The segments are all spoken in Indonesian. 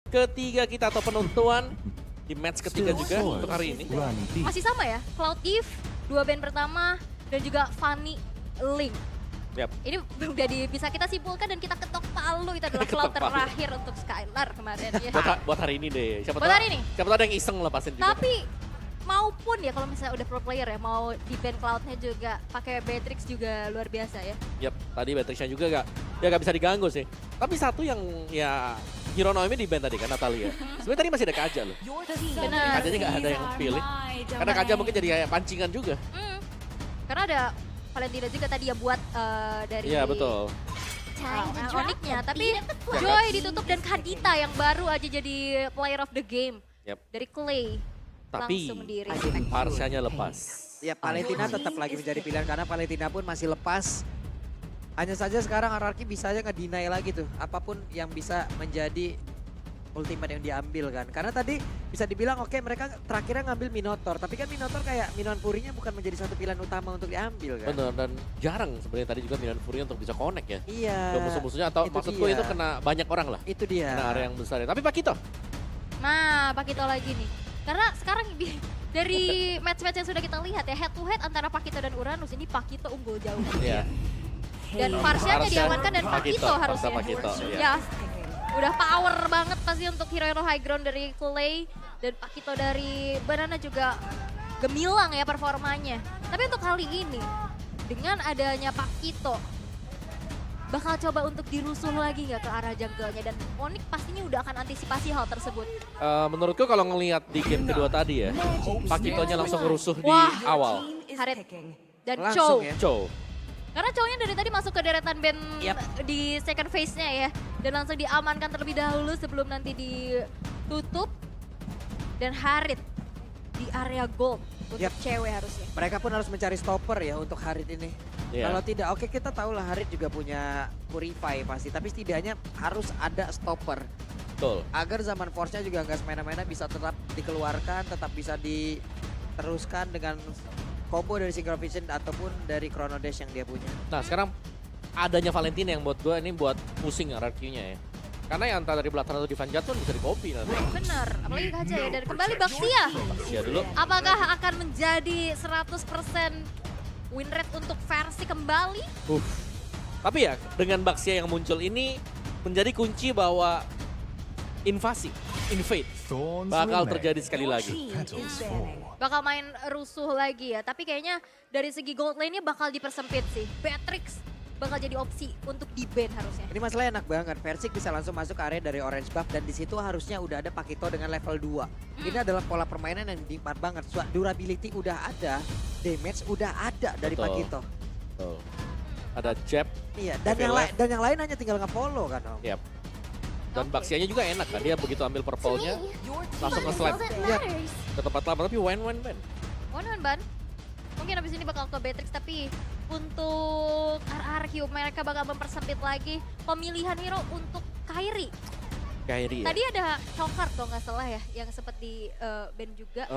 ketiga kita atau penentuan di match ketiga juga untuk hari ini. Masih sama ya, Cloud Eve, 2 band pertama, dan juga Fanny Link. Yap. Ini udah bisa kita simpulkan dan kita ketok palu, itu adalah Cloud Ketok palu. terakhir untuk Skylar kemarin ya. Buat hari ini deh. Siapa Buat tahu, hari ini? Siapa tahu ada yang iseng lepasin juga. Tapi maupun ya kalau misalnya udah pro player ya, mau di band Cloud-nya juga pakai Beatrix juga luar biasa ya. Yap, tadi Beatrix-nya juga gak bisa diganggu sih. Tapi satu yang ya Hero Noemi di band tadi kan Natalia. Sebenarnya tadi masih ada Kaja loh. Benar. Kajanya gak ada yang pilih. Karena Kaja mungkin jadi kayak pancingan juga. Karena ada Valentina juga tadi ya buat dari Iya betul. Onyx-nya. Tapi Joy ditutup dan Kadita yang baru aja jadi player of the game. Yap. Dari Clay. Tapi Langsung di Parsianya lepas. Ya Valentina tetap lagi menjadi pilihan karena Valentina pun masih lepas. Hanya saja sekarang RRQ bisa aja nge-deny lagi tuh apapun yang bisa menjadi ultimate yang diambil kan. Karena tadi bisa dibilang oke mereka terakhirnya ngambil Minotaur. Tapi kan Minotaur kayak Minion Fury-nya bukan menjadi satu pilihan utama untuk diambil kan. Bener, dan jarang sebenarnya tadi juga Minion Fury untuk bisa connect ya. Iya. Ke musuh-musuhnya atau Itu maksudku dia. itu kena banyak orang lah. Itu dia. Kena area yang besar ya. Tapi Pak Kito, Nah, Pakito lagi nih. Karena sekarang dari match-match yang sudah kita lihat ya, head to head antara Pakito dan Uranus, ini Pakito unggul jauh. ya Dan Parsianya Parsia, diamankan dan Pakito harusnya. Pakito, Ya, udah power banget pasti untuk hero high ground dari Clay. Dan Pakito dari Banana juga gemilang ya performanya. Tapi untuk kali ini, dengan adanya Pakito, bakal coba untuk dirusuh lagi nggak ke arah jungle-nya. Dan Onyx pastinya udah akan antisipasi hal tersebut. menurutku kalau ngelihat di game kedua tadi ya, Pak Kitonya langsung ngerusuh di Wah. awal. Harit dan Langsung Chow. ya. Chow. Karena cowoknya dari tadi masuk ke deretan band Yap. di second phase-nya ya. Dan langsung diamankan terlebih dahulu sebelum nanti ditutup. Dan Harit di area gold untuk Yap. cewek harusnya. Mereka pun harus mencari stopper ya untuk Harit ini. Iya. Kalau tidak, oke kita tahu lah Harit juga punya Purify pasti. Tapi setidaknya harus ada stopper. Betul. Agar zaman Force-nya juga nggak semena-mena bisa tetap dikeluarkan, tetap bisa diteruskan dengan combo dari Synchro Vision ataupun dari Chrono Dash yang dia punya. Nah sekarang adanya Valentina yang buat gue ini buat pusing RRQ-nya ya. Karena yang entah dari belakang atau di Vanjat pun bisa di-copy nanti. Bener, apalagi Kaja ya. Dan kembali Baxia. Ya dulu. Apakah akan menjadi 100% win rate untuk versi kembali? Tapi ya dengan Baxia yang muncul ini menjadi kunci bahwa invade bakal terjadi sekali lagi. Bakal main rusuh lagi ya. Tapi kayaknya dari segi gold lane-nya bakal dipersempit sih. Beatrix bakal jadi opsi untuk di-ban harusnya. Ini masalahnya enak banget, Versik bisa langsung masuk ke area dari orange buff dan di situ harusnya udah ada Pakito dengan level 2. Ini adalah pola permainan yang nikmat banget. Durability udah ada, damage udah ada dari Betul. Pakito. Betul. Ada jab. Iya, dan yang lain hanya tinggal nge-follow kan Om. Yap. Dan Oke. Baxianya juga enak kan, dia begitu ambil purple-nya langsung nge-slap ke tempat lama, tapi win-win ban. One ban. Mungkin abis ini bakal ke Beatrix, tapi untuk RRQ mereka bakal mempersempit lagi pemilihan hero untuk Kairi. Kairi ya. Tadi ada Chonkard kalau nggak salah ya, yang sempat di ban juga.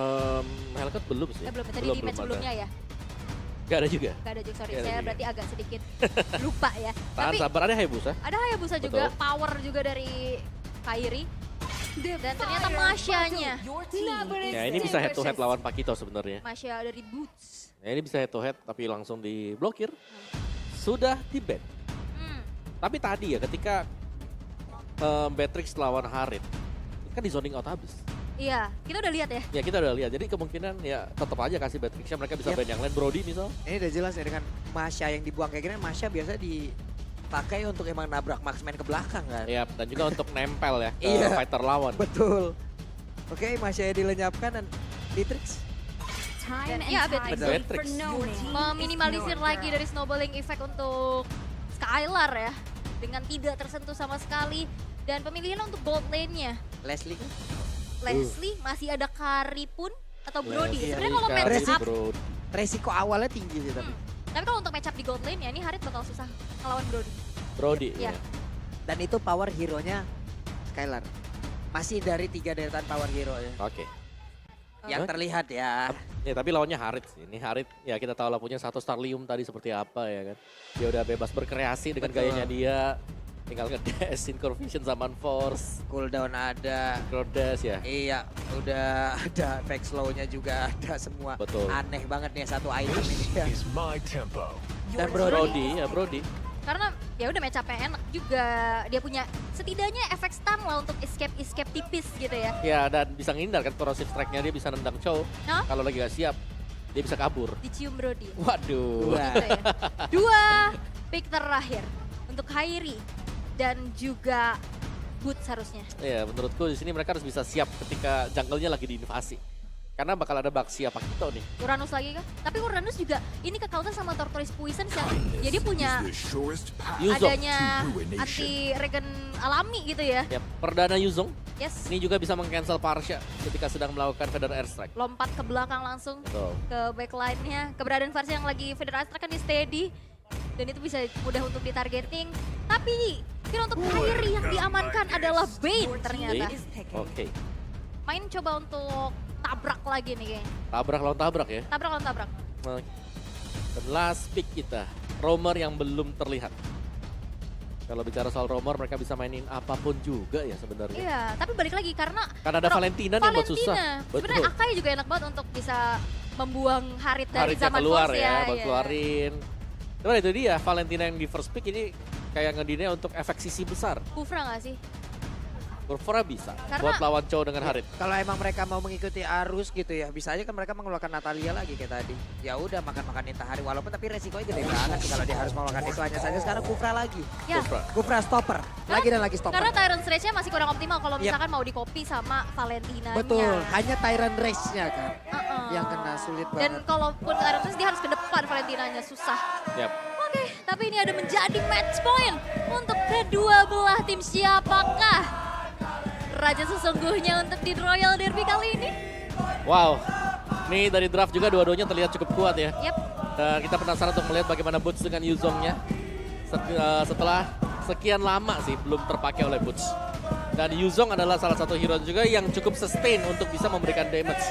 Hellcat belum sih. Belum, tadi di match ada. sebelumnya ya. Gak ada juga. Gak ada juga, sorry. Nggak ada Saya juga. berarti agak sedikit lupa ya. Tahan Tapi sabar, ada Hayabusa. ada Hayabusa juga, Betul. power juga dari Kairi. Dan ternyata Masya-nya. Ya ini bisa head to head lawan Pakito sebenarnya. Masya dari Boots. Ya ini bisa head to head tapi langsung diblokir. Sudah di ban. Hmm. Tapi tadi ya ketika Beatrix lawan Harit, kan di zoning out habis. Iya, kita udah lihat ya. Ya kita udah lihat, jadi kemungkinan ya tetap aja kasih Beatrixnya, mereka bisa Yap. ban yang lain, Brody misal. Ini udah jelas ya dengan Masya yang dibuang kayak gini, Masya biasa dipakai untuk emang nabrak marksman ke belakang kan. Ya, dan juga untuk nempel ya ke Iya. fighter lawan. Betul. Oke, Masya dilenyapkan dan Beatrix. Dan ya Beatrix. meminimalisir lagi dari snowballing effect untuk Skylar ya. Dengan tidak tersentuh sama sekali. Dan pemilihan untuk gold lane-nya. Leslie kan? Leslie, masih ada Kari pun atau Brody. Leslie, Sebenarnya kalau Kari, match up, Brody. Resiko awalnya tinggi sih tapi. tapi kalau untuk match up di gold lane ya ini Harit bakal susah ngelawan Brody. Brody. Iya. Ya. Dan itu power hero-nya Skylar. Masih dari 3 deretan power hero ya. Oke. Yang terlihat ya. Ya tapi lawannya Harit sih. Ini Harit ya kita tahu lah punya satu Starlium tadi seperti apa ya kan. Dia udah bebas berkreasi dengan Betul. gayanya dia. Tinggal nge-dash, Synchro Vision, Summon Force, Cooldown ada. Grodash ya. Iya, udah ada back slow-nya juga ada semua. Betul. Aneh banget nih satu item ini. Ya. Is my tempo. Dan Brody. Karena ya udah match-up-nya enak juga. Dia punya setidaknya efek stun lah untuk escape tipis gitu ya. Ya, dan bisa ngindar kan corrosive strike-nya, dia bisa nendang Chow. Hah? Kalau lagi gak siap, dia bisa kabur. Dicium Brody. Waduh. Dua. Gitu ya. Dua pick terakhir untuk Kairi dan juga Boots harusnya. Ya, menurutku di sini mereka harus bisa siap ketika jungle-nya lagi diinvasi. Karena bakal ada Baxia Pakito nih. Uranus lagi kah? Tapi Uranus juga ini ke counter sama Tortoise Poison yang jadi punya The surest path. Yuzong. adanya to ruination. anti regen alami gitu ya. Ya, perdana Yuzong Yes. ini juga bisa meng-cancel Parsha ketika sedang melakukan Feather Airstrike. Lompat ke belakang langsung Betul. ke backline-nya. Keberadaan versi yang lagi Federal Strike kan di steady. Dan itu bisa mudah untuk ditargeting. Tapi kira untuk Kairi yang diamankan adalah Bane ternyata. Oke. Main coba untuk tabrak lagi nih kayaknya. Tabrak lawan tabrak ya. Tabrak lawan tabrak. Oke. Dan last pick kita, Roamer yang belum terlihat. Kalau bicara soal Roamer, mereka bisa mainin apapun juga ya sebenarnya. Iya, tapi balik lagi karena Karena ada Valentina nih yang buat susah. Sebenarnya Akai juga enak banget untuk bisa membuang Harit dari Haritnya zaman keluar Force ya, buat iya. keluarin. Cuman itu dia, Valentina yang di first pick ini kayak ngedine untuk efek sisi besar. Kufra nggak sih? Kurvora bisa Karena- buat lawan Chow dengan Harit. Kalau emang mereka mau mengikuti arus gitu ya, bisa aja kan mereka mengeluarkan Natalia lagi kayak tadi. Ya udah makan-makan Intahari walaupun tapi resikonya gede banget sih kalau dia harus mengeluarkan itu. Hanya saja sekarang Kufra lagi. Ya, Kurvora. Kufra stopper. Lagi dan lagi stopper. karena Tyrant Rage-nya masih kurang optimal kalau Yep. misalkan mau di-copy sama Valentina-nya. Betul, hanya Tyrant Race-nya kan Uh-uh. yang kena sulit Dan banget. kalaupun Tyrant Rage dia harus ke depan Valentina-nya, susah. Yap. Oke, tapi ini ada menjadi match point untuk kedua belah tim. Siapakah raja sesungguhnya untuk di Royal Derby kali ini? Wow, nih dari draft juga dua-duanya terlihat cukup kuat ya. Yap, Dan kita penasaran untuk melihat bagaimana Boots dengan Yuzongnya. Setelah sekian lama sih belum terpakai oleh Boots. Dan Yuzong adalah salah satu hero juga yang cukup sustain untuk bisa memberikan damage.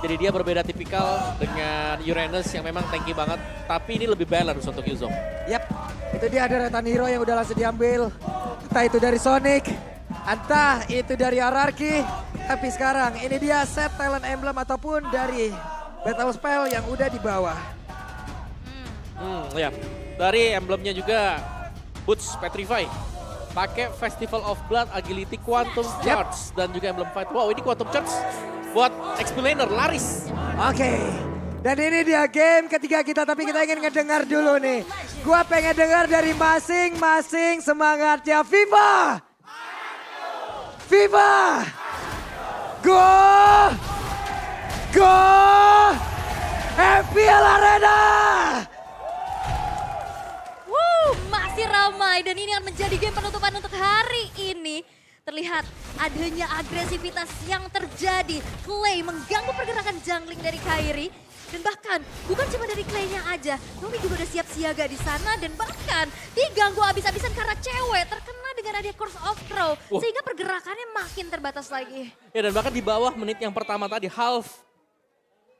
Jadi dia berbeda tipikal dengan Uranus yang memang tanky banget. Tapi ini lebih balance untuk Yuzong. Yap, itu dia ada retan hero yang udah langsung diambil. Entah itu dari Sonic, entah itu dari Ararki. Tapi sekarang ini dia set talent emblem ataupun dari battle spell yang udah di bawah. Ya. Dari emblemnya juga Boots Petrify. Pakai Festival of Blood, Agility, Quantum Charge dan juga emblem fight. Wow, ini Quantum Charge buat Explainer laris. Oke. Dan ini dia game ketiga kita, tapi kita ingin ngedengar dulu nih. Gua pengen dengar dari masing-masing semangatnya. Viva! Viva! Go! Go! FPL Arena! masih ramai dan ini akan menjadi game penutupan untuk hari ini. Terlihat adanya agresivitas yang terjadi. Clay mengganggu pergerakan jungling dari Kairi. Dan bahkan bukan cuma dari Clay-nya aja. Nomi juga udah siap siaga di sana dan bahkan diganggu abis-abisan karena cewek terkena dengan adanya Curse of Crow. Sehingga pergerakannya makin terbatas lagi. Ya dan bahkan di bawah menit yang pertama tadi half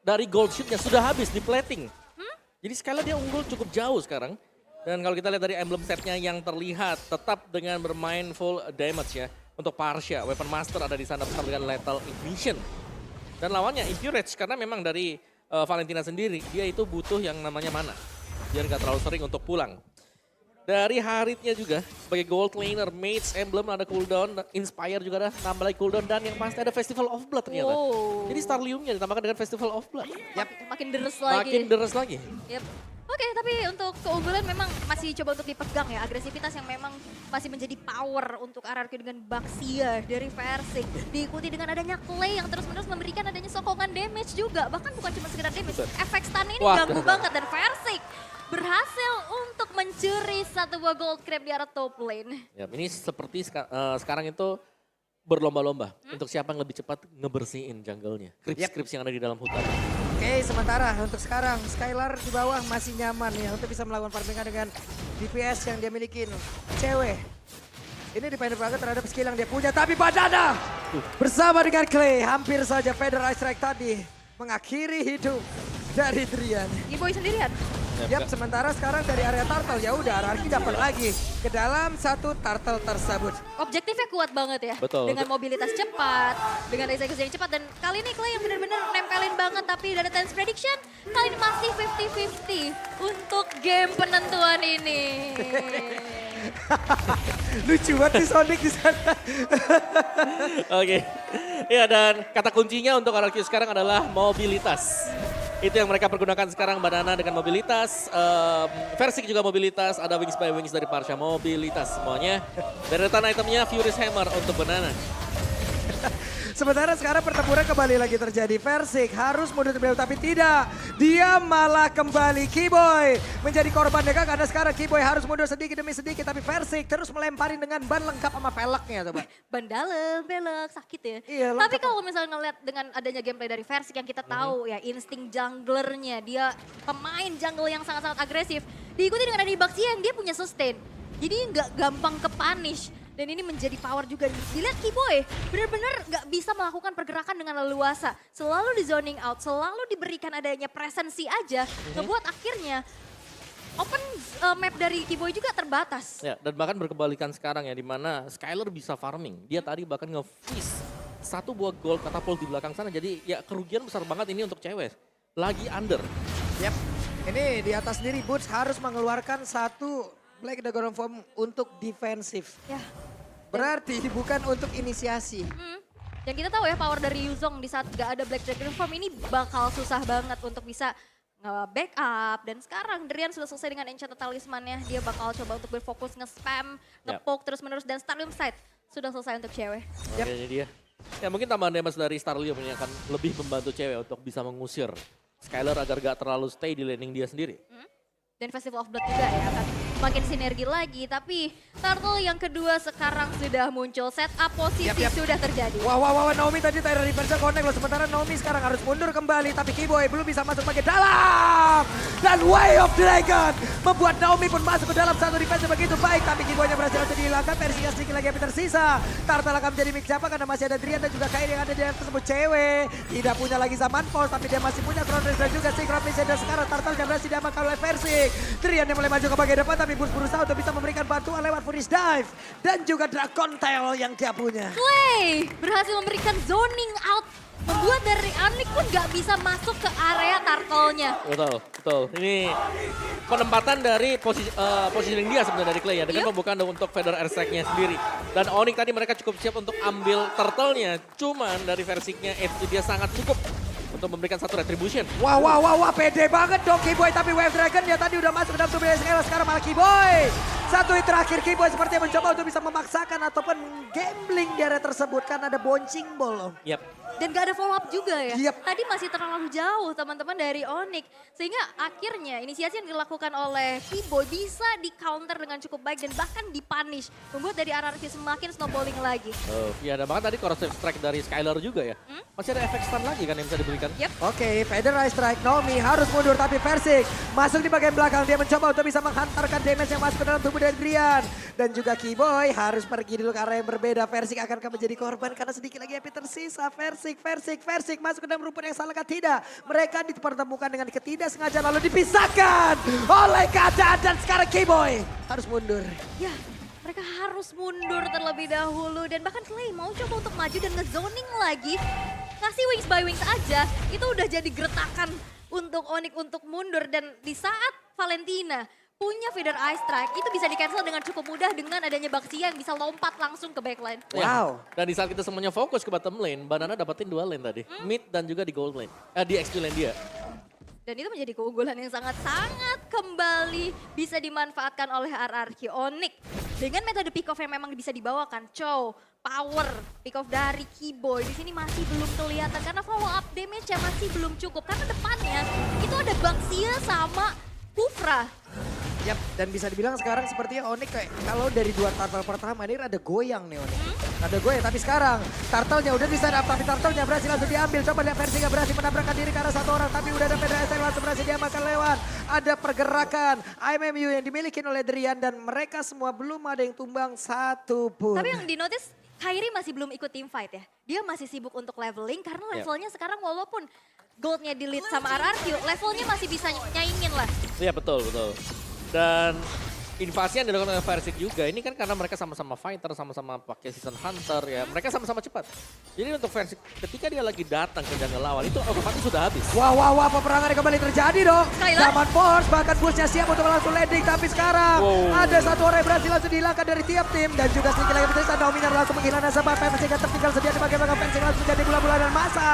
dari gold sheet-nya sudah habis di plating. Jadi sekali dia unggul cukup jauh sekarang. Dan kalau kita lihat dari emblem setnya yang terlihat tetap dengan bermain full damage ya. Untuk Parsha, Weapon Master ada di sana bersama dengan Lethal Ignition. Dan lawannya Impurage karena memang dari Valentina sendiri dia itu butuh yang namanya mana. Biar gak terlalu sering untuk pulang. Dari Haritnya juga sebagai gold laner, Mage emblem ada cooldown, Inspire juga ada nambah lagi cooldown dan yang pasti ada Festival of Blood ternyata. Wow. Jadi Starlium-nya ditambahkan dengan Festival of Blood. Makin deres lagi. Makin deres lagi. Yep. Oke, tapi untuk keunggulan memang masih coba untuk dipegang ya. Agresivitas yang memang masih menjadi power untuk RRQ dengan Baxia dari Versing. Diikuti dengan adanya Clay yang terus-menerus memberikan adanya sokongan damage juga. Bahkan bukan cuma sekedar damage, efek stun ini Wah. ganggu banget. Dan Versing berhasil untuk mencuri satu buah gold crab di arah top lane. Ya, ini seperti sekarang itu berlomba-lomba untuk siapa yang lebih cepat ngebersihin jungle-nya. Krips-krips yang ada di dalam hutan. Oke, sementara untuk sekarang Skylar di bawah masih nyaman ya untuk bisa melakukan farmingan dengan DPS yang dia milikin. Cewek. Ini dependent banget terhadap skill yang dia punya, tapi Badana bersama dengan Clay hampir saja Feather Strike tadi mengakhiri hidup dari Drian. Ini boy sendirian. Yap, sementara sekarang dari area turtle ya udah RRQ dapat lagi ke dalam satu turtle tersebut. Objektifnya kuat banget ya. Betul. Dengan mobilitas cepat, dengan eksekusi yang cepat. Dan kali ini Clay yang benar-benar nempelin banget. Tapi dari Tense Prediction, kali ini masih 50-50 untuk game penentuan ini. Lucu banget nih Sonic di sana. Oke. Ya, dan kata kuncinya untuk RRQ sekarang adalah mobilitas. Itu yang mereka pergunakan sekarang, Banana dengan mobilitas, Versik juga mobilitas, ada Wings by Wings dari Parsha mobilitas semuanya. Deretan itemnya Furious Hammer untuk Banana. Sementara sekarang pertempuran kembali lagi terjadi. Versik harus mundur terlebih dahulu, tapi tidak. Dia malah kembali Keyboy menjadi korban dekat karena sekarang Keyboy harus mundur sedikit demi sedikit. Tapi Versik terus melemparin dengan ban lengkap sama peleknya coba. Ban dalam, belok, sakit ya. Iya, Tapi lengkap. kalau misalnya ngeliat dengan adanya gameplay dari Versik yang kita tahu ya insting junglernya. Dia pemain jungle yang sangat-sangat agresif. Diikuti dengan Andy Baxian, dia punya sustain. Jadi nggak gampang ke punish. Dan ini menjadi power juga. Dilihat Keyboy benar-benar nggak bisa melakukan pergerakan dengan leluasa. Selalu di zoning out, selalu diberikan adanya presensi aja. Ngebuat akhirnya open map dari Keyboy juga terbatas. Ya, dan bahkan berkebalikan sekarang ya, di mana Skyler bisa farming. Dia tadi bahkan nge-freeze satu buah gold katapult di belakang sana. Jadi ya kerugian besar banget ini untuk cewek. Lagi under. Yap, ini di atas sendiri Boots harus mengeluarkan satu Black Dragon Form untuk defensif. Ya. Berarti bukan untuk inisiasi. Dan kita tahu ya power dari Yuzong di saat gak ada Black Dragon Form ini bakal susah banget untuk bisa nge-backup. Dan sekarang Drian sudah selesai dengan Enchanted Talisman-nya. Dia bakal coba untuk berfokus nge-spam, nge-poke terus-menerus. Dan Starlium Sight sudah selesai untuk cewek. Yap. Kayaknya dia. Ya mungkin tambahan damage dari Starlium ini akan lebih membantu cewek untuk bisa mengusir Skyler agar gak terlalu stay di laning dia sendiri. Dan Festival of Blood juga ya akan makin sinergi lagi. Tapi Turtle yang kedua sekarang sudah muncul. Setup posisi Yap. sudah terjadi. Wah, Naomi tadi Tyra reverse connect loh. Sementara Naomi sekarang harus mundur kembali. Tapi Keyboy belum bisa masuk bagian dalam. Dan Way of Dragon membuat Naomi pun masuk ke dalam satu defense begitu baik. Tapi Keyboynya berhasil langsung dihilangkan. Versinya sedikit lagi yang tersisa. Turtle akan menjadi milik siapa karena masih ada Drian dan juga Kairi yang ada di dalam tersebut. Cewek tidak punya lagi zaman pulse. Tapi dia masih punya Crown Race dan juga Synchron Vision. Dan sekarang Turtle yang berhasil diamankan oleh Versik. Drian yang mulai maju ke bagian depan. Tapi Boots berusaha untuk bisa memberikan bantuan lewat Furious Dive. Dan juga Dragon Tail yang dia punya. Clay berhasil memberikan zoning out. Membuat dari Anik pun gak bisa masuk ke area turtle-nya. Betul. Ini penempatan dari positioning dia sebenarnya dari Clay ya. Dengan pembukaan untuk Feather Airstrike-nya sendiri. Dan Onyx tadi mereka cukup siap untuk ambil turtle-nya. Cuman dari Versiknya itu dia sangat cukup untuk memberikan satu retribution. Wah, pede banget dong Keyboy. Tapi Wave Dragon dia tadi udah masuk ke dalam tubuh Skyler. Sekarang malah Keyboy. Satu hit terakhir Keyboy sepertinya mencoba untuk bisa memaksakan ataupun gambling di area tersebut. Karena ada bouncing ball. Yap. Dan gak ada follow up juga ya. Yep. Tadi masih terlalu jauh teman-teman dari Onyx. Sehingga akhirnya inisiasi yang dilakukan oleh Keyboy bisa di counter dengan cukup baik dan bahkan dipunish. Membuat dari RRQ semakin snowballing lagi. Ya, ada banget tadi corrosive strike dari Skyler juga ya. Masih ada efek stun lagi kan yang bisa diberikan. Yep. Oke, Feather Strike Naomi harus mundur tapi Versik masuk di bagian belakang. Dia mencoba untuk bisa menghantarkan damage yang masuk ke dalam tubuh dari Drian. Dan juga Keyboy harus pergi dulu ke arah yang berbeda. Versik akan menjadi korban karena sedikit lagi HP tersisa. Versik masuk ke dalam rumput yang salah kan tidak. Mereka dipertemukan dengan ketidaksengajaan lalu dipisahkan oleh keadaan dan sekarang Keyboy harus mundur. Ya, mereka harus mundur terlebih dahulu. Dan bahkan Clay mau coba untuk maju dan nge-zoning lagi. Ngasih Wings by Wings aja, itu udah jadi gertakan untuk Onyx untuk mundur. Dan di saat Valentina punya Feather Eye Strike, itu bisa di-cancel dengan cukup mudah dengan adanya Baxia yang bisa lompat langsung ke backline. Wow. Dan di saat kita semuanya fokus ke bottom lane, Banana dapetin 2 lane tadi. Mid dan juga di gold lane. Di XP lane dia. Dan itu menjadi keunggulan yang sangat-sangat kembali bisa dimanfaatkan oleh RRQ Onyx. Dengan metode pick off yang memang bisa dibawakan, Chow, power, pick off dari Keyboy di sini masih belum kelihatan karena follow up damage-nya masih belum cukup. Karena depannya itu ada Baxia sama Kufra. Yap, dan bisa dibilang sekarang sepertinya Onyx kayak kalau dari 2 turtle pertama ini ada goyang nih Onyx. Ada goyang, tapi sekarang turtle-nya udah di stand up, tapi turtle-nya berhasil langsung diambil. Coba lihat versi nggak berhasil menabrakkan diri karena satu orang, tapi udah ada Feather yang langsung berhasil diamankan lewat. Ada pergerakan IMMU yang dimiliki oleh Drian dan mereka semua belum ada yang tumbang satu pun. Tapi yang di-notice, Kairi masih belum ikut team fight ya. Dia masih sibuk untuk leveling karena levelnya sekarang walaupun goldnya di lead sama RRQ, levelnya masih bisa nyaingin lah. Iya betul. Dan invasi yang dilakukan oleh Versik juga, ini kan karena mereka sama-sama fighter, sama-sama pakai season hunter ya. Mereka sama-sama cepat. Jadi untuk Versik ketika dia lagi datang ke jungle lawan, itu otomatis sudah habis. Wah, peperangan yang kembali terjadi dong. Skylar. Zaman Force, bahkan Bullsnya siap untuk langsung landing. Tapi sekarang ada satu orang yang berhasil langsung dihilangkan dari tiap tim. Dan juga sedikit lagi berarti Dominar langsung menghilang nasabah. Versik yang tertinggal sedia di bagian belakang. Versik langsung jadi bola-bola dan masa.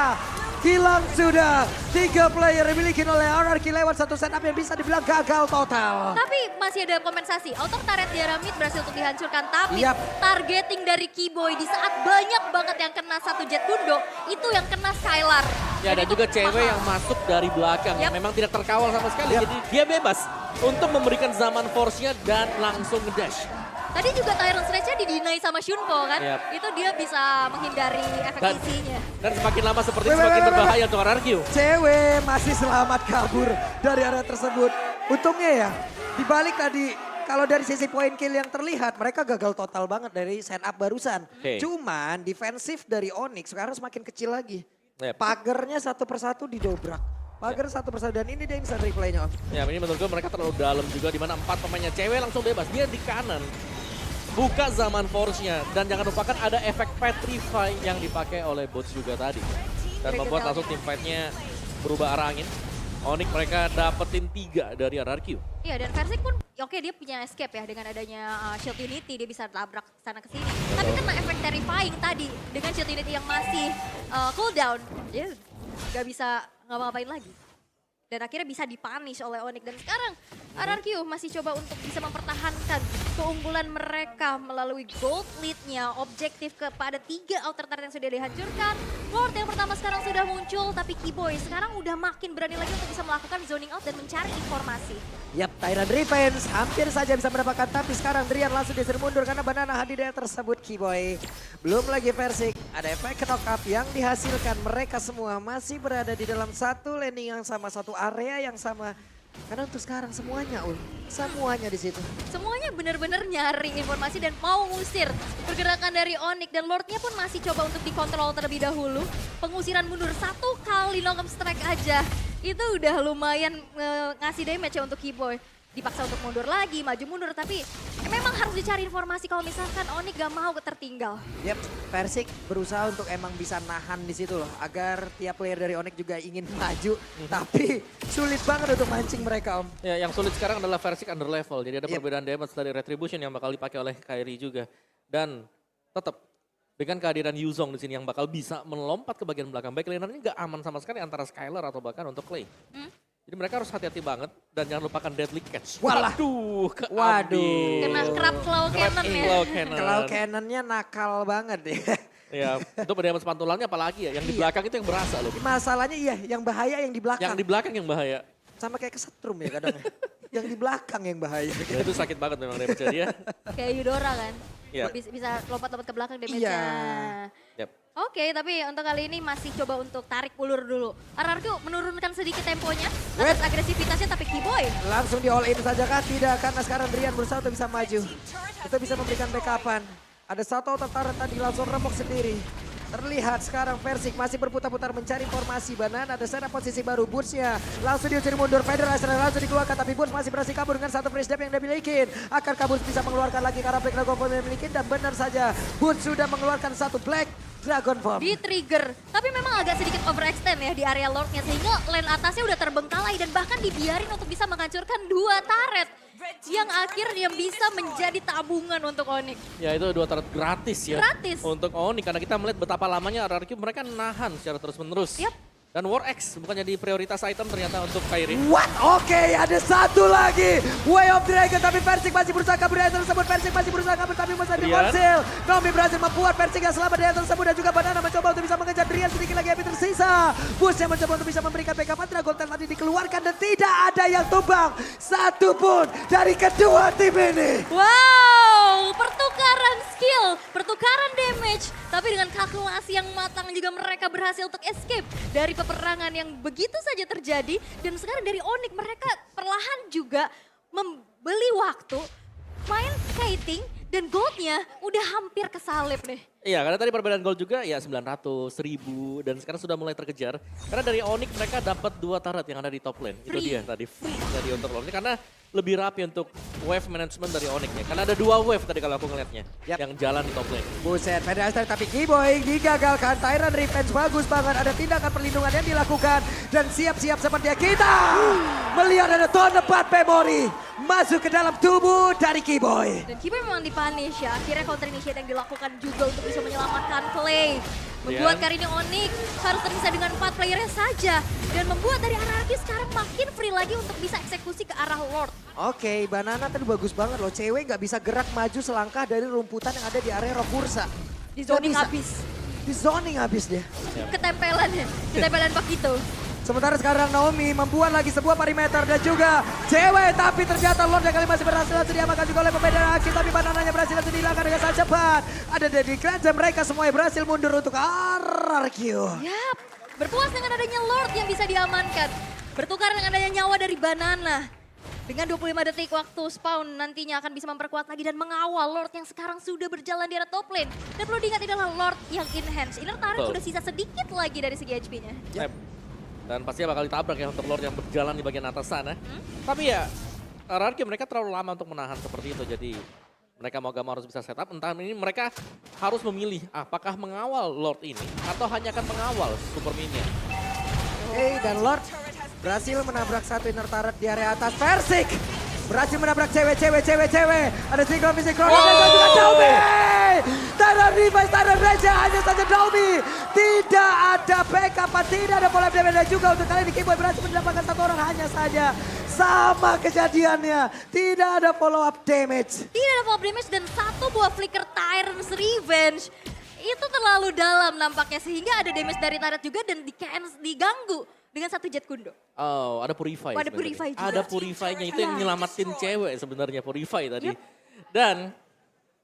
Hilang sudah 3 player dimiliki oleh RRQ lewat satu setup yang bisa dibilang gagal total. Tapi masih ada kompensasi. Auto turret di arah mid berhasil untuk dihancurkan. Tapi Yap. targeting dari Keyboy di saat banyak banget yang kena satu jet bundo, itu yang kena Skylar. Ya dan Jadi juga itu cewek mahal. yang masuk dari belakang yang Yap. memang tidak terkawal sama sekali. Yap. Jadi dia bebas untuk memberikan zaman force-nya dan langsung ngedash. Tadi juga Tyrant Sledge-nya didinai sama Shunpo kan. Yap. Itu dia bisa menghindari efek Dan- isinya. Dan semakin lama seperti Wait, semakin wait, wait, berbahaya untuk RRQ. Cewek masih selamat kabur dari area tersebut. Untungnya ya, dibalik tadi kalau dari sisi point kill yang terlihat, mereka gagal total banget dari setup barusan. Oke. Cuman defensif dari Onyx sekarang semakin kecil lagi. Yep. Pagernya satu persatu didobrak. Pagar satu persatu dan ini dia instant replaynya Om. Ya ini menurut gue mereka terlalu dalam juga di mana 4 pemainnya cewek langsung bebas. Dia di kanan. Buka zaman force-nya dan jangan lupakan ada efek petrify yang dipakai oleh bots juga tadi. Dan membuat langsung tim fight-nya berubah arah angin. Onyx mereka dapetin 3 dari RRQ. Iya dan Versik pun oke dia punya escape ya dengan adanya Shield Unity dia bisa tabrak sana ke sini. Tapi kena efek terrifying tadi dengan Shield Unity yang masih cooldown. Dia nggak bisa ngapa-ngapain lagi. Dan akhirnya bisa dipunish oleh Onyx. Dan sekarang RRQ masih coba untuk bisa mempertahankan keunggulan mereka melalui gold lead-nya. Objektif kepada 3 outer turret yang sudah dihancurkan. Lord yang pertama sekarang sudah muncul, tapi Keyboy sekarang udah makin berani lagi untuk bisa melakukan zoning out dan mencari informasi. Yap, Tyrant Revenge hampir saja bisa mendapatkan, tapi sekarang Drian langsung disuruh mundur karena Banana hadir dari tersebut Keyboy. Belum lagi Versik, ada efek knock up yang dihasilkan. Mereka semua masih berada di dalam satu landing yang sama, satu area yang sama. Karena untuk sekarang semuanya semuanya di situ. Semuanya benar-benar nyari informasi dan mau ngusir pergerakan dari Onyx. Dan Lordnya pun masih coba untuk dikontrol terlebih dahulu. Pengusiran mundur 1 kali longem strike aja. Itu udah lumayan ngasih damage ya untuk Keyboy. Dipaksa untuk mundur lagi, maju mundur. Tapi memang harus dicari informasi kalau misalkan Onyx gak mau ketertinggal. Yap, Versik berusaha untuk emang bisa nahan di situ loh. Agar tiap player dari Onyx juga ingin maju. Tapi sulit banget untuk mancing mereka Om. Ya, yang sulit sekarang adalah Versik under level. Jadi ada Yep. perbedaan damage dari Retribution yang bakal dipakai oleh Kairi juga. Dan tetap dengan kehadiran Yuzong di sini yang bakal bisa melompat ke bagian belakang. Baik lanernya nggak aman sama sekali antara Skylar atau bahkan untuk Clay. Jadi mereka harus hati-hati banget dan jangan lupakan Deadly Catch. Walah. Waduh, Kena crab claw cannon ya. Claw cannon. Kalau cannonnya nakal banget ya. Ya, untuk damage pantulannya apalagi ya. Yang di belakang itu yang berasa loh. Masalahnya iya, yang bahaya yang di belakang. Yang di belakang yang bahaya. Sama kayak kesetrum ya kadang ya. Yang di belakang yang bahaya. Ya, itu sakit banget memang damage-nya dia. Kayak Eudora kan. Iya. Bisa lompat-lompat ke belakang damage-nya. Iya. Yap. Oke, tapi untuk kali ini masih coba untuk tarik ulur dulu. RRQ menurunkan sedikit temponya, Wait. atas agresivitasnya, tapi Keyboy Langsung di all in saja kah? Tidak, karena sekarang Drian berusaha untuk bisa maju. Itu bisa memberikan backupan. Ada satu tataran tadi langsung remuk sendiri. Terlihat sekarang Versik masih berputar-putar mencari informasi. Banana ada sana posisi baru. Boots-nya langsung diusir mundur. Federacer langsung dikeluarkan. Tapi Boots masih berhasil kabur dengan satu free step yang dia miliki. Akankah Boots bisa mengeluarkan lagi karena Black Dragon Form yang dimiliki? Dan benar saja Boots sudah mengeluarkan satu Black Dragon Form. di trigger. Tapi memang agak sedikit overextend ya di area Lordnya. Sehingga lane atasnya udah terbengkalai dan bahkan dibiarin untuk bisa menghancurkan 2 turret. Yang akhirnya bisa menjadi tabungan untuk Onyx. Ya itu 2 turret gratis ya. Gratis. Untuk Onyx karena kita melihat betapa lamanya RRQ mereka nahan secara terus menerus. Yap. Dan War X bukan jadi prioritas item ternyata untuk Kairi. What? Oke, ada satu lagi. Way of Dragon, tapi Versik masih berusaha kabur dari tersebut. Versik masih berusaha kabur, tapi masih berhasil. Nomi berhasil membuat Versik yang selamat dari tersebut. Dan juga Banana mencoba untuk bisa mengejar Drian sedikit lagi yang tersisa. Bus yang mencoba untuk bisa memberikan backup. Dragon Tail tadi dikeluarkan dan tidak ada yang tumbang. Satupun dari kedua tim ini. Wow, pertukaran skill, pertukaran damage. Tapi dengan kalkulasi yang matang juga mereka berhasil untuk escape dari peperangan yang begitu saja terjadi. Dan sekarang dari Onyx mereka perlahan juga membeli waktu, main kiting dan goldnya udah hampir kesalip nih. Iya, karena tadi perbedaan gol juga ya 900, 1000 dan sekarang sudah mulai terkejar. Karena dari Onyx mereka dapat 2 turret yang ada di top lane. Itu dia tadi free dari untuk Onyx karena lebih rapi untuk wave management dari Onyx ya. Karena ada 2 wave tadi kalau aku ngeliatnya yang jalan di top lane. Buset, Fedaster tapi Kiboy digagalkan. Tyrant Revenge bagus banget. Ada tindakan perlindungan yang dilakukan. Dan siap-siap seperti kita melihat ada ton 4 memori masuk ke dalam tubuh dari Kiboy. Dan Kiboy memang dipunish ya. Akhirnya counter initiate yang dilakukan juga untuk bisa menyelamatkan Clay. Membuat kali ini Onyx harus terpisah dengan 4 playernya saja. Dan membuat dari Araki sekarang makin free lagi untuk bisa eksekusi ke arah Lord. Oke, Banana tadi bagus banget loh. Cewek nggak bisa gerak maju selangkah dari rumputan yang ada di area Rokursa. Di zoning bisa. habis. Di zoning habis dia. Ketempelan ya. Ketempelan Pakito. Sementara sekarang Naomi membuat lagi sebuah perimeter dan juga cewek. Tapi ternyata Lord yang kali masih berhasil diamankan juga oleh pemain aksi. Tapi Banananya berhasil dihilangkan dengan sangat cepat. Ada Daddy Clans dan mereka semuanya berhasil mundur untuk RRQ. Yap, berpuas dengan adanya Lord yang bisa diamankan. Bertukar dengan adanya nyawa dari Banana. Dengan 25 detik waktu spawn nantinya akan bisa memperkuat lagi dan mengawal Lord yang sekarang sudah berjalan di area top lane. Dan perlu diingat adalah Lord yang enhance. Inner turret sudah sisa sedikit lagi dari segi HP-nya. Yep. Dan pastinya bakal ditabrak ya untuk Lord yang berjalan di bagian atas sana. Tapi ya, RRQ mereka terlalu lama untuk menahan seperti itu. Jadi mereka mau gak mau harus bisa setup. Entah ini mereka harus memilih apakah mengawal Lord ini atau hanya akan mengawal Super Minion. Oke, dan Lord berhasil menabrak satu inner turret di area atas. Persik berhasil menabrak cewek. Ada sinkron dan juga Daumi. Tyrant Revive, Tyrant Raja, hanya saja Daumi. Tidak ada backup, tidak ada pola damage dan juga untuk kali ini Kiboy berhasil mendapatkan 1 orang hanya saja. Sama kejadiannya, tidak ada follow up damage. Tidak ada follow up damage dan 1 buah flicker Tyrant's Revenge. Itu terlalu dalam nampaknya sehingga ada damage dari turret juga dan diganggu dengan 1 jet kundo. Oh, ada Purify. Oh, ada sebenarnya. Purify juga. Ada Purify-nya itu yang nyelamatin cewek sebenarnya Purify tadi. Dan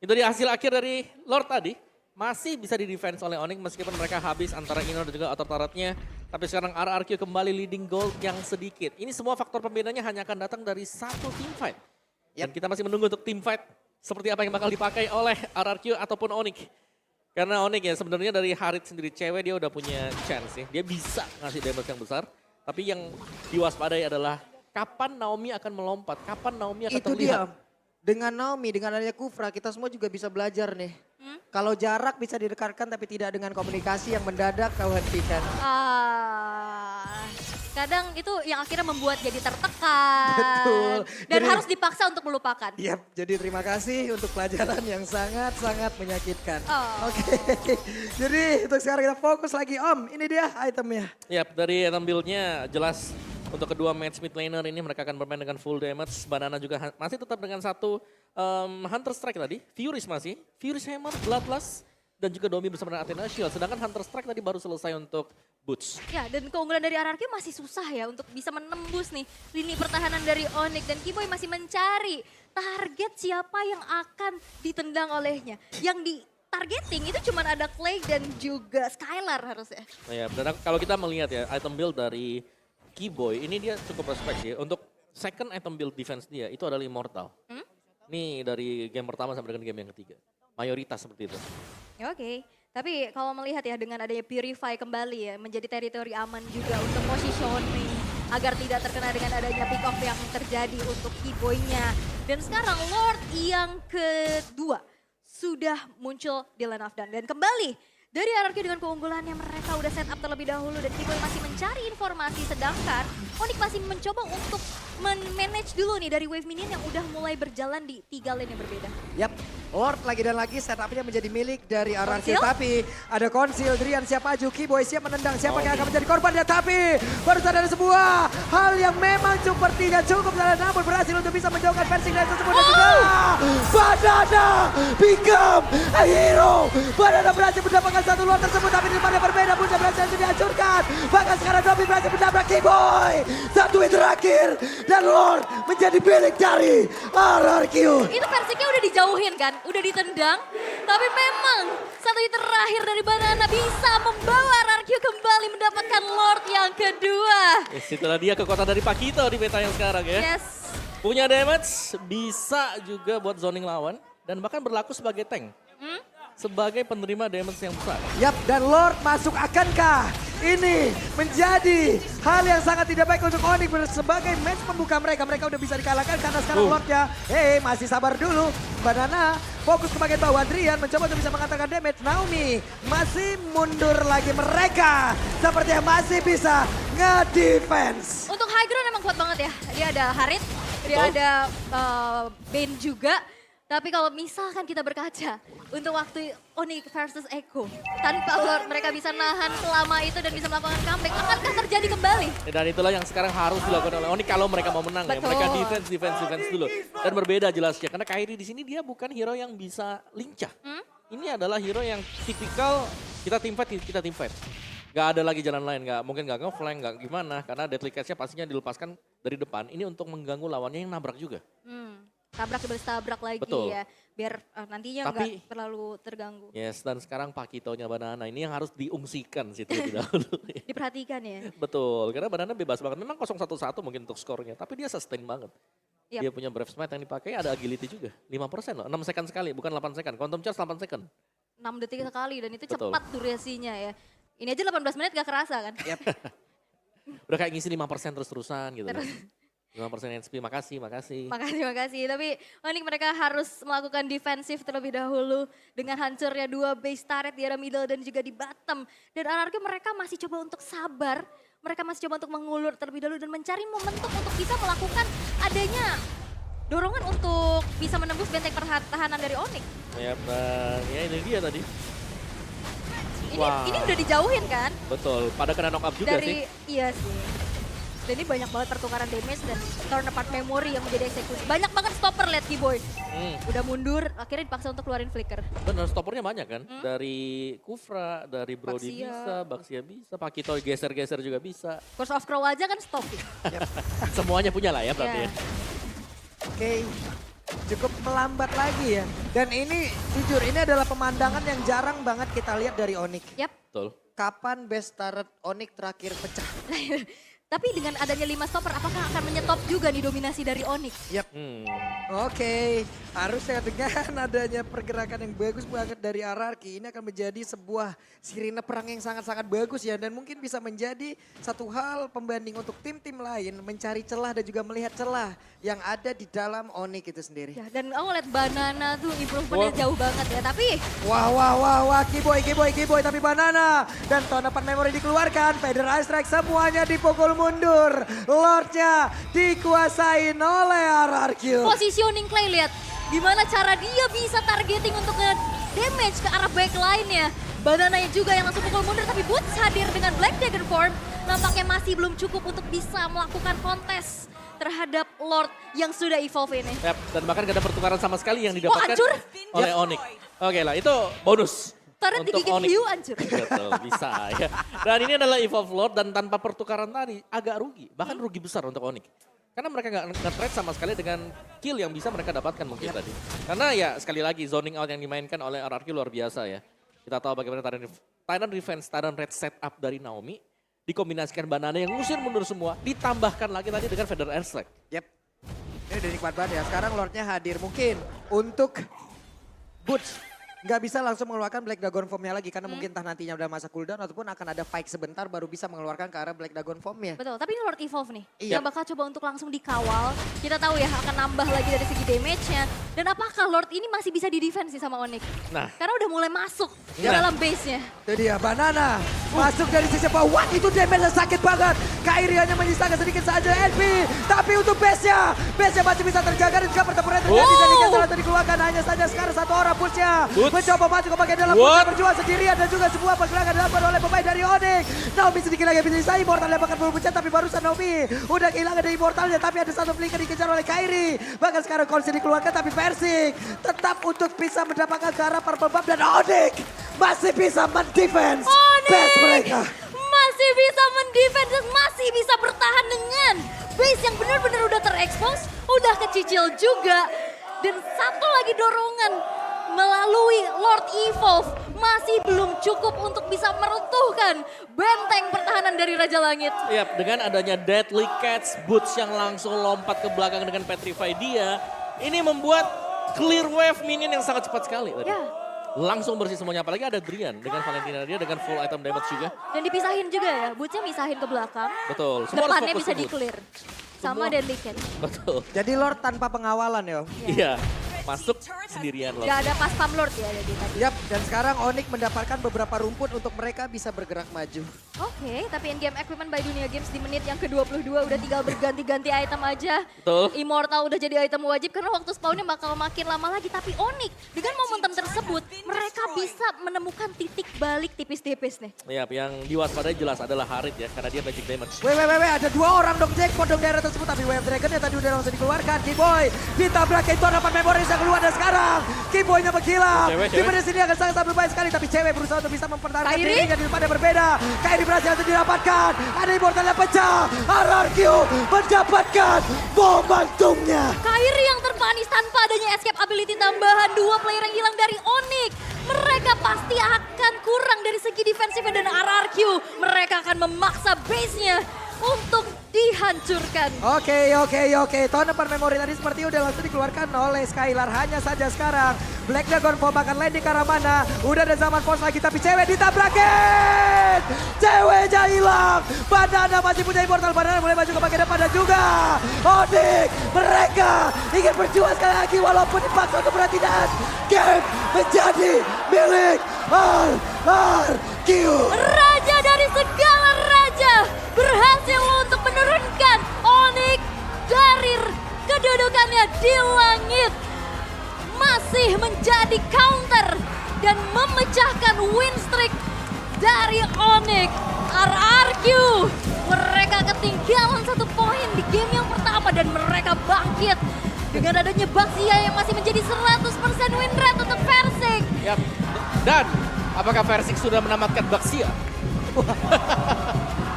itu di hasil akhir dari Lord tadi. Masih bisa di-defense oleh Onyx meskipun mereka habis antara inner dan juga outer turretnya. Tapi sekarang RRQ kembali leading gold yang sedikit. Ini semua faktor pembedanya hanya akan datang dari 1 team fight. Dan kita masih menunggu untuk team fight seperti apa yang bakal dipakai oleh RRQ ataupun Onyx. Karena Onyx ya sebenarnya dari Harit sendiri cewek dia udah punya chance ya. Dia bisa ngasih damage yang besar. Tapi yang diwaspadai adalah kapan Naomi akan melompat, kapan Naomi akan Itu terlihat. dia. Dengan Naomi, dengan adanya Kufra, kita semua juga bisa belajar nih. Kalau jarak bisa didekatkan tapi tidak dengan komunikasi yang mendadak kau hentikan. Kadang itu yang akhirnya membuat jadi tertekan. Betul. Dan Jadi- harus dipaksa untuk melupakan. Yap, jadi terima kasih untuk pelajaran yang sangat-sangat menyakitkan. Oh. Oke, jadi untuk sekarang kita fokus lagi Om. Ini dia itemnya. Yap, dari item build-nya jelas untuk kedua match mid laner ini mereka akan bermain dengan full damage. Banana juga masih tetap dengan 1 Hunter Strike tadi. Furious masih. Furious Hammer, Bloodlust, dan juga Domi bersama dengan Athena Shield. Sedangkan Hunter Strike tadi baru selesai untuk Boots. Ya, dan keunggulan dari RRQ masih susah ya untuk bisa menembus nih lini pertahanan dari Onyx. Dan Kiboy masih mencari target siapa yang akan ditendang olehnya. Yang di targeting itu cuma ada Clay dan juga Skylar harusnya. Nah ya, dan kalau kita melihat ya item build dari Kiboy ini dia cukup respect sih. Untuk second item build defense dia itu adalah Immortal. Ini dari game pertama sampai dengan game yang ketiga. Mayoritas seperti itu. Ya, oke. Tapi kalau melihat ya dengan adanya Purify kembali ya menjadi teritori aman juga untuk positioning agar tidak terkena dengan adanya pick off yang terjadi untuk Kiboy-nya. Dan sekarang Lord yang kedua sudah muncul di Land of Dawn. Dan kembali dari RRQ dengan keunggulannya mereka udah set up terlebih dahulu dan Kiboy masih mencari informasi sedangkan Onyx masih mencoba untuk manage dulu nih dari wave minion yang udah mulai berjalan di 3 lane yang berbeda. Yap, Lord lagi dan lagi setupnya menjadi milik dari RRQ. Konsil? Tapi ada konsil, Drian siap maju, Kiboy siap menendang. Siapa yang akan menjadi korbannya? Tapi baru ada sebuah hal yang memang sepertinya cukup salah namun berhasil untuk bisa menjauhkan Persik dari tersebut. Dan juga Banana become a hero. Banana berhasil mendapatkan 1 Lord tersebut tapi di depan yang berbeda pun berhasil dihancurkan. Bahkan sekarang Domi berhasil menabrak Kiboy. 1 hit terakhir dan Lord menjadi milik dari RRQ. Itu Persiknya udah dijauhin kan, udah ditendang. Tapi memang 1 hit terakhir dari Banana bisa membawa RRQ kembali mendapatkan Lord yang kedua. Yes, itulah dia kekuatan dari Pakito di meta yang sekarang ya. Yes. Punya damage, bisa juga buat zoning lawan dan bahkan berlaku sebagai tank. sebagai penerima damage yang besar. Yap, dan Lord masuk akankah ini menjadi hal yang sangat tidak baik untuk Onyx sebagai match pembuka mereka. Mereka udah bisa dikalahkan karena sekarang Lordnya, masih sabar dulu. Banana fokus ke bagian bawah. Adrian mencoba untuk bisa mengatakan damage. Naomi masih mundur lagi. Mereka sepertinya masih bisa nge-defense. Untuk high ground emang kuat banget ya. Dia ada Harit, dia Betul. ada Bane juga. Tapi kalau misalkan kita berkaca untuk waktu Onyx versus Echo, tanpa Lord mereka bisa nahan selama itu dan bisa melakukan comeback, akankah terjadi kembali? Dan itulah yang sekarang harus dilakukan oleh Onyx kalau mereka mau menang ya. Betul. Mereka defense dulu. Dan berbeda jelasnya karena Kairi di sini dia bukan hero yang bisa lincah. Ini adalah hero yang tipikal kita team fight. Gak ada lagi jalan lain, mungkin gak nge-flank, gak gimana. Karena Deadly Catch-nya pastinya dilepaskan dari depan. Ini untuk mengganggu lawannya yang nabrak juga. Tabrak balas tabrak lagi Betul. ya, biar nantinya Tapi- nggak terlalu terganggu. Yes, dan sekarang Pakitonya Banana ini yang harus diungsikan sih terlebih dahulu. Diperhatikan ya. Betul, karena Banana bebas banget. Memang 0-1-1 mungkin untuk skornya, tapi dia sustain banget. Yap. Dia punya Brave Smite yang dipakai, ada agility juga. 5% loh, 6 second sekali, bukan 8 second. Quantum Charge 8 second. 6 detik sekali dan itu Betul. cepat durasinya ya. Ini aja 18 menit gak kerasa kan. Yap. Udah kayak ngisi 5% terus-terusan gitu. Terus. 5% HP, makasih. Makasih. Tapi Onyx mereka harus melakukan defensif terlebih dahulu. Dengan hancurnya 2 base turret di area middle dan juga di bottom. Dan RRQ mereka masih coba untuk sabar. Mereka masih coba untuk mengulur terlebih dahulu dan mencari momentum untuk bisa melakukan adanya dorongan untuk bisa menembus benteng pertahanan dari Onyx. Ya, dan ya ini dia tadi. Ini udah dijauhin kan Betul, pada kena knock up juga dari sih. iya sih. Dan ini banyak banget pertukaran damage dan turn apart memory yang menjadi eksekusi. Banyak banget stopper lihat Keyboy. Udah mundur, akhirnya dipaksa untuk keluarin flicker. Bener, stoppernya banyak kan. Dari Kufra, dari Brody Baxia. bisa, Baxia bisa, Pakito geser-geser juga bisa. Curse of Crow aja kan stop. Semuanya punya lah ya berarti Iya. ya. Oke, cukup melambat lagi ya. Dan ini jujur ini adalah pemandangan yang jarang banget kita lihat dari Onyx. Yap. Betul. Kapan best turret Onyx terakhir pecah? Tapi dengan adanya 5 stopper, apakah akan menyetop juga nih dominasi dari Onyx? Yap. Oke, harusnya dengan adanya pergerakan yang bagus banget dari RRQ, ini akan menjadi sebuah sirine perang yang sangat-sangat bagus ya. Dan mungkin bisa menjadi satu hal pembanding untuk tim-tim lain mencari celah dan juga melihat celah yang ada di dalam Onyx itu sendiri. Ya, dan aku lihat Banana tuh improvementnya jauh banget ya. Tapi Wah, Keyboy, tapi Banana. Dan tahun depan memori dikeluarkan, Federal Strike semuanya dipukul mundur. Lordnya dikuasain oleh RRQ. positioning Clay lihat gimana cara dia bisa targeting untuk damage ke arah backline-nya. Banana juga yang langsung pukul mundur tapi Boots hadir dengan Black Dagger Form nampaknya masih belum cukup untuk bisa melakukan kontes terhadap Lord yang sudah evolve ini. Yap, dan bahkan gak ada pertukaran sama sekali yang didapatkan hancur. oleh Onyx. Oke lah, itu bonus. Turret untuk digigit Onyx. hiu hancur. Betul, bisa ya. Dan ini adalah Evolve Lord dan tanpa pertukaran tadi agak rugi. Bahkan rugi besar untuk Onyx. Karena mereka nggak nge-trade sama sekali dengan kill yang bisa mereka dapatkan mungkin tadi. Karena ya sekali lagi zoning out yang dimainkan oleh RRQ luar biasa ya. Kita tahu bagaimana Titan Revenge, Titan Red setup dari Naomi. Dikombinasikan Banana yang ngusir mundur semua. Ditambahkan lagi tadi dengan Feather Airstrike. Yep. Ini udah nikmat banget ya. Sekarang Lordnya hadir mungkin untuk Boots. Nggak bisa langsung mengeluarkan Black Dragon Form-nya lagi. Karena mungkin entah nantinya udah masa cooldown ataupun akan ada fight sebentar baru bisa mengeluarkan ke arah Black Dragon Form-nya. Betul, tapi ini Lord Evolve nih. Iya. Yang bakal coba untuk langsung dikawal. Kita tahu ya akan nambah lagi dari segi damage-nya. Dan apakah Lord ini masih bisa di-defense sih sama Onyx? Nah. Karena udah mulai masuk ke Nah. dalam base-nya. Itu dia Banana masuk dari sisi bawah. Wah, itu damage sakit banget. Kairi hanya menyisakan sedikit saja NP. Tapi untuk base-nya masih bisa terjaga dan juga pertempuran terjadi. Dan Liga salah tadi dikeluarkan hanya saja sekarang satu orang push-nya. Boots. Mencoba maju ke bagian dalam What? push berjuang sendirian dan juga sebuah pergerakan dilakukan oleh pemain dari Onyx. Naomi sedikit lagi bisa disai. Immortal yang bakal belum pencet tapi barusan Naomi udah kehilangan dari Immortalnya. Tapi ada satu flicker dikejar oleh Kairi. Bahkan sekarang Konsi dikeluarkan tapi Persik tetap untuk bisa mendapatkan ke arah purple buff dan Onyx masih bisa mendefense base mereka. Masih bisa mendefense dan masih bisa bertahan dengan base yang benar-benar udah terekspos, udah kecicil juga. Dan satu lagi dorongan melalui Lord Evolve masih belum cukup untuk bisa meruntuhkan benteng pertahanan dari Raja Langit. Yap, dengan adanya Deadly Catch, Boots yang langsung lompat ke belakang dengan Petrify dia. Ini membuat clear wave minion yang sangat cepat sekali tadi. Ya, langsung bersih semuanya. Apalagi ada Drian dengan Valentina dia dengan full item damage juga. Dan dipisahin juga ya, Boots-nya misahin ke belakang. Betul, semua harus Depannya fokus bisa ke Boots. di-clear. Sama Semua. Deadliken. Betul, Jadi Lord tanpa pengawalan ya. iya. Masuk sendirian loh. Gak ada pas Pam Lord ya jadi tadi. Yap, dan sekarang Onyx mendapatkan beberapa rumput untuk mereka bisa bergerak maju. Oke, tapi in-game equipment by Dunia Games di menit yang ke-22 udah tinggal berganti-ganti item aja. Betul. Immortal udah jadi item wajib karena waktu spawnnya bakal makin lama lagi. Tapi Onyx dengan momentum tersebut mereka bisa menemukan titik balik tipis-tipis nih. Iya, yang diwaspadai jelas adalah Harit ya, karena dia magic damage. Weh, ada 2 orang dong jackpot dong daerah tersebut. Tapi Wave Dragon ya tadi udah langsung dikeluarkan. Keyboy ditabrak itu dapat memoris yang keluar dan sekarang Keyboy-nya menghilang. Cewek. Di menit sini akan sangat berbahaya sekali. Tapi cewek berusaha untuk bisa mempertahankan Kairi? dirinya di tempat yang berbeda. Kairi berhasil untuk didapatkan. Ada Immortal yang pecah. RRQ mendapatkan momentumnya. Kairi yang terpanis tanpa adanya escape ability tambahan. 2 player yang hilang dari Onyx. Mereka pasti akan kurang dari segi defensif dan RRQ. Mereka akan memaksa base-nya untuk dihancurkan. Oke. Tahun depan memori tadi seperti udah langsung dikeluarkan oleh Skylar. Hanya saja sekarang Black Dragon Bomb akan landing ke arah mana. Udah ada zaman force lagi tapi cewek ditabrakin. Ceweknya hilang. Banana masih punya immortal. Banana mulai maju ke bagian depan dan juga Onyx. Mereka ingin berjuang sekali lagi walaupun dipaksa untuk perhatian. Game menjadi milik RRQ. Raja dari segala raja berhasil untuk menurunkan Onyx dari kedudukannya di langit. Masih menjadi counter dan memecahkan win streak dari Onyx. RRQ mereka ketinggalan 1 poin di game yang pertama dan mereka bangkit dengan adanya Baxia yang masih menjadi 100% win rate untuk Versik. Yap. Dan apakah Versik sudah menamatkan Baxia?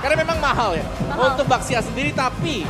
Karena memang mahal ya Mahal. untuk Baxia sendiri, tapi